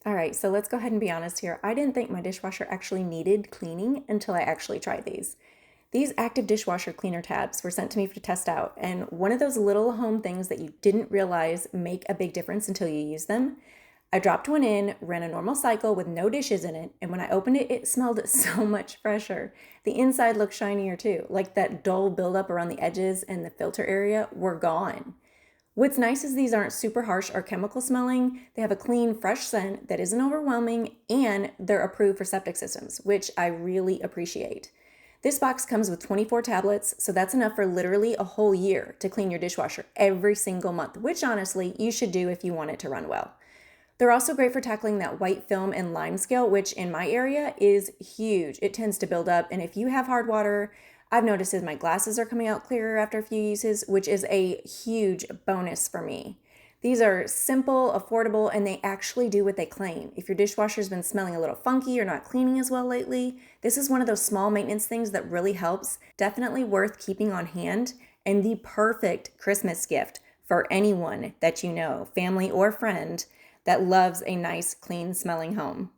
All right, so let's go ahead and be honest here. I didn't think my dishwasher actually needed cleaning until I actually tried these. These active dishwasher cleaner tabs were sent to me to test out, and one of those little home things that you didn't realize make a big difference until you use them. I dropped one in, ran a normal cycle with no dishes in it, and when I opened it, it smelled so much fresher. The inside looked shinier too, like that dull buildup around the edges and the filter area were gone. What's nice is these aren't super harsh or chemical smelling. They have a clean, fresh scent that isn't overwhelming, and they're approved for septic systems, which I really appreciate. This box comes with 24 tablets, so that's enough for literally a whole year to clean your dishwasher every single month, which honestly you should do if you want it to run well. They're also great for tackling that white film and limescale, which in my area is huge. It tends to build up, and if you have hard water, I've noticed that my glasses are coming out clearer after a few uses, which is a huge bonus for me. These are simple, affordable, and they actually do what they claim. If your dishwasher's been smelling a little funky or not cleaning as well lately, this is one of those small maintenance things that really helps. Definitely worth keeping on hand, and the perfect Christmas gift for anyone that you know, family or friend, that loves a nice, clean smelling home.